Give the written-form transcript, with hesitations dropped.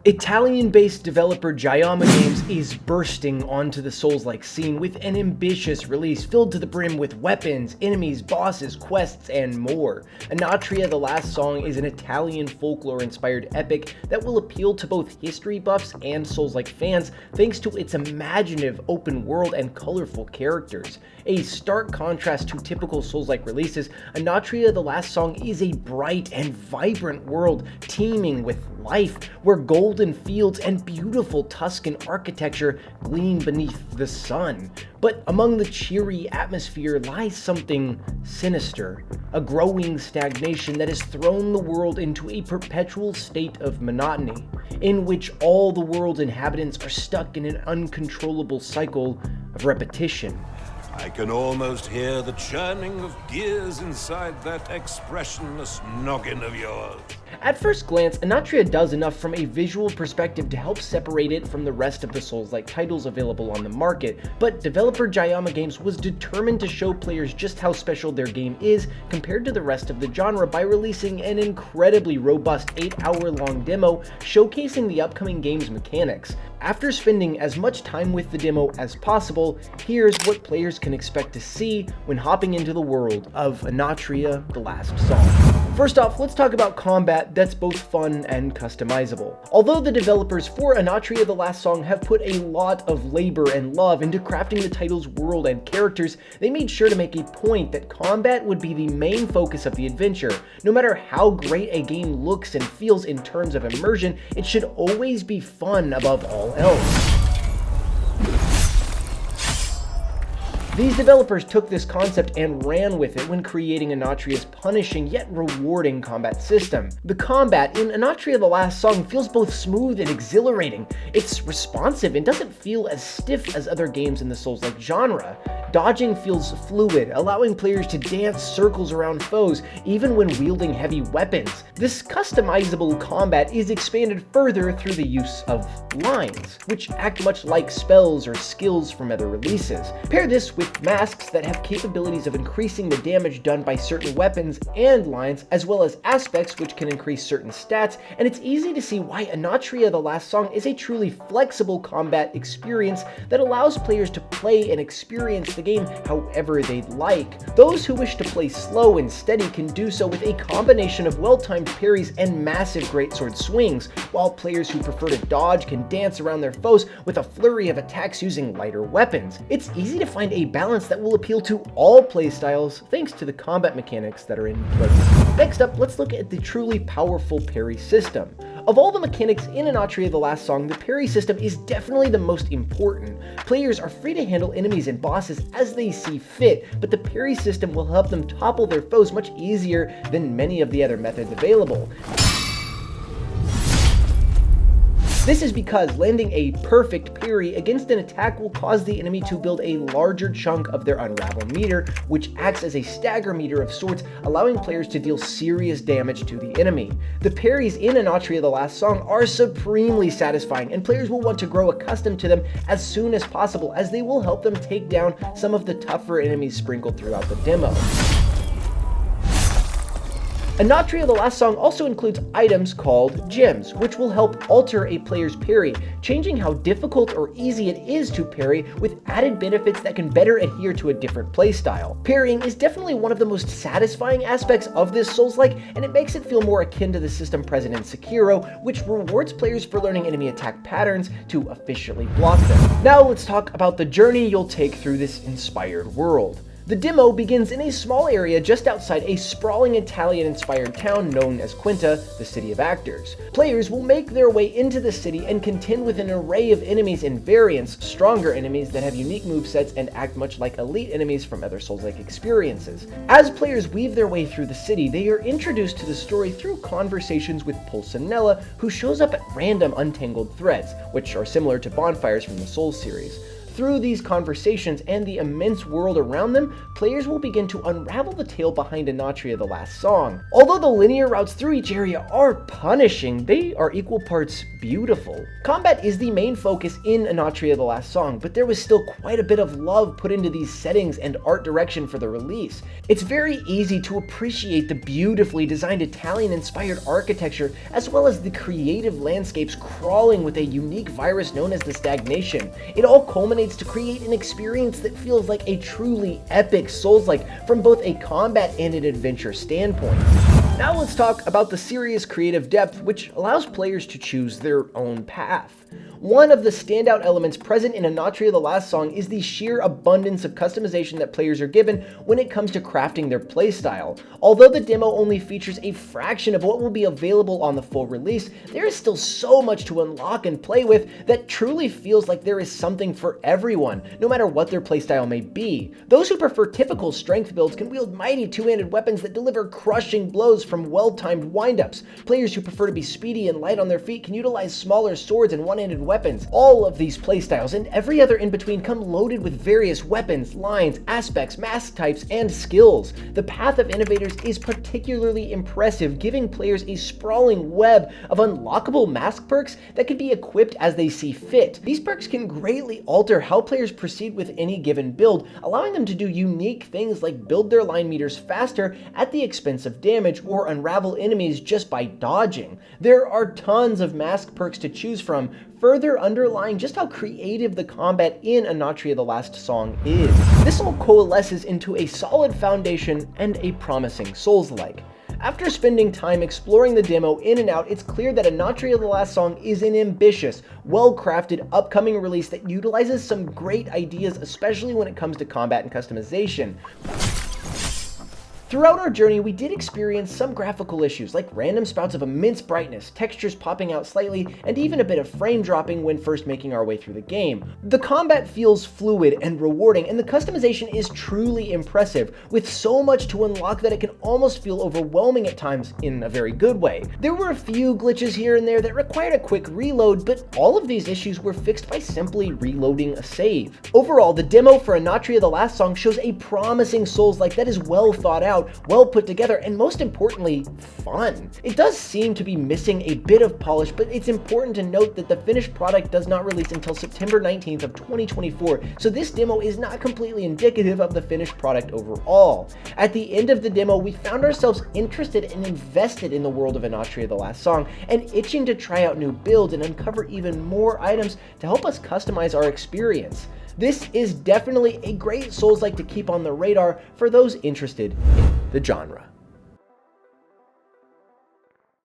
Italian-based developer Jyamma Games is bursting onto the Soulslike scene with an ambitious release filled to the brim with weapons, enemies, bosses, quests, and more. Enotria: The Last Song is an Italian folklore-inspired epic that will appeal to both history buffs and Soulslike fans thanks to its imaginative open world and colorful characters. A stark contrast to typical Soulslike releases, Enotria: The Last Song is a bright and vibrant world teeming with life, where golden fields and beautiful Tuscan architecture gleam beneath the sun. But among the cheery atmosphere lies something sinister, a growing stagnation that has thrown the world into a perpetual state of monotony, in which all the world's inhabitants are stuck in an uncontrollable cycle of repetition. I can almost hear the churning of gears inside that expressionless noggin of yours. At first glance, Enotria does enough from a visual perspective to help separate it from the rest of the Souls-like titles available on the market, but developer Jyamma Games was determined to show players just how special their game is compared to the rest of the genre by releasing an incredibly robust 8-hour-long demo showcasing the upcoming game's mechanics. After spending as much time with the demo as possible, here's what players can expect to see when hopping into the world of Enotria: The Last Song. First off, let's talk about combat that's both fun and customizable. Although the developers for Enotria: The Last Song have put a lot of labor and love into crafting the title's world and characters, they made sure to make a point that combat would be the main focus of the adventure. No matter how great a game looks and feels in terms of immersion, it should always be fun above all else. These developers took this concept and ran with it when creating Enotria's punishing yet rewarding combat system. The combat in Enotria: The Last Song feels both smooth and exhilarating. It's responsive and doesn't feel as stiff as other games in the Souls-like genre. Dodging feels fluid, allowing players to dance circles around foes, even when wielding heavy weapons. This customizable combat is expanded further through the use of lines, which act much like spells or skills from other releases. Pair this with masks that have capabilities of increasing the damage done by certain weapons and lines, as well as aspects which can increase certain stats, and it's easy to see why Enotria: The Last Song is a truly flexible combat experience that allows players to play and experience the game however they'd like. Those who wish to play slow and steady can do so with a combination of well-timed parries and massive greatsword swings, while players who prefer to dodge can dance around their foes with a flurry of attacks using lighter weapons. It's easy to find a balance that will appeal to all playstyles thanks to the combat mechanics that are in place. Next up, let's look at the truly powerful parry system. Of all the mechanics in Enotria: The Last Song, the parry system is definitely the most important. Players are free to handle enemies and bosses as they see fit, but the parry system will help them topple their foes much easier than many of the other methods available. This is because landing a perfect parry against an attack will cause the enemy to build a larger chunk of their unravel meter, which acts as a stagger meter of sorts, allowing players to deal serious damage to the enemy. The parries in Enotria: The Last Song are supremely satisfying, and players will want to grow accustomed to them as soon as possible, as they will help them take down some of the tougher enemies sprinkled throughout the demo. Enotria: The Last Song also includes items called gems, which will help alter a player's parry, changing how difficult or easy it is to parry with added benefits that can better adhere to a different playstyle. Parrying is definitely one of the most satisfying aspects of this Souls-like, and it makes it feel more akin to the system present in Sekiro, which rewards players for learning enemy attack patterns to efficiently block them. Now let's talk about the journey you'll take through this inspired world. The demo begins in a small area just outside a sprawling Italian-inspired town known as Quinta, the City of Actors. Players will make their way into the city and contend with an array of enemies and variants, stronger enemies that have unique movesets and act much like elite enemies from other Souls-like experiences. As players weave their way through the city, they are introduced to the story through conversations with Pulcinella, who shows up at random untangled threads, which are similar to bonfires from the Souls series. Through these conversations and the immense world around them, players will begin to unravel the tale behind Enotria: The Last Song. Although the linear routes through each area are punishing, they are equal parts beautiful. Combat is the main focus in Enotria: The Last Song, but there was still quite a bit of love put into these settings and art direction for the release. It's very easy to appreciate the beautifully designed Italian-inspired architecture, as well as the creative landscapes crawling with a unique virus known as the stagnation. It all culminates to create an experience that feels like a truly epic Souls-like from both a combat and an adventure standpoint. Now let's talk about the serious creative depth, which allows players to choose their own path. One of the standout elements present in Enotria: The Last Song is the sheer abundance of customization that players are given when it comes to crafting their playstyle. Although the demo only features a fraction of what will be available on the full release, there is still so much to unlock and play with that truly feels like there is something for everyone, no matter what their playstyle may be. Those who prefer typical strength builds can wield mighty two-handed weapons that deliver crushing blows from well-timed windups. Players who prefer to be speedy and light on their feet can utilize smaller swords and one-handed weapons. All of these playstyles and every other in between come loaded with various weapons, lines, aspects, mask types, and skills. The path of innovators is particularly impressive, giving players a sprawling web of unlockable mask perks that can be equipped as they see fit. These perks can greatly alter how players proceed with any given build, allowing them to do unique things like build their line meters faster at the expense of damage, or unravel enemies just by dodging. There are tons of mask perks to choose from, further underlying just how creative the combat in Enotria: The Last Song is. This all coalesces into a solid foundation and a promising Souls-like. After spending time exploring the demo in and out, it's clear that Enotria: The Last Song is an ambitious, well-crafted, upcoming release that utilizes some great ideas, especially when it comes to combat and customization. Throughout our journey, we did experience some graphical issues, like random spouts of immense brightness, textures popping out slightly, and even a bit of frame dropping when first making our way through the game. The combat feels fluid and rewarding, and the customization is truly impressive, with so much to unlock that it can almost feel overwhelming at times in a very good way. There were a few glitches here and there that required a quick reload, but all of these issues were fixed by simply reloading a save. Overall, the demo for Enotria: The Last Song shows a promising Souls-like that is well thought out, well put together, and most importantly, fun. It does seem to be missing a bit of polish, but it's important to note that the finished product does not release until September 19th of 2024, so this demo is not completely indicative of the finished product overall. At the end of the demo, we found ourselves interested and invested in the world of Enotria: The Last Song, and itching to try out new builds and uncover even more items to help us customize our experience. This is definitely a great Souls-like to keep on the radar for those interested in the genre.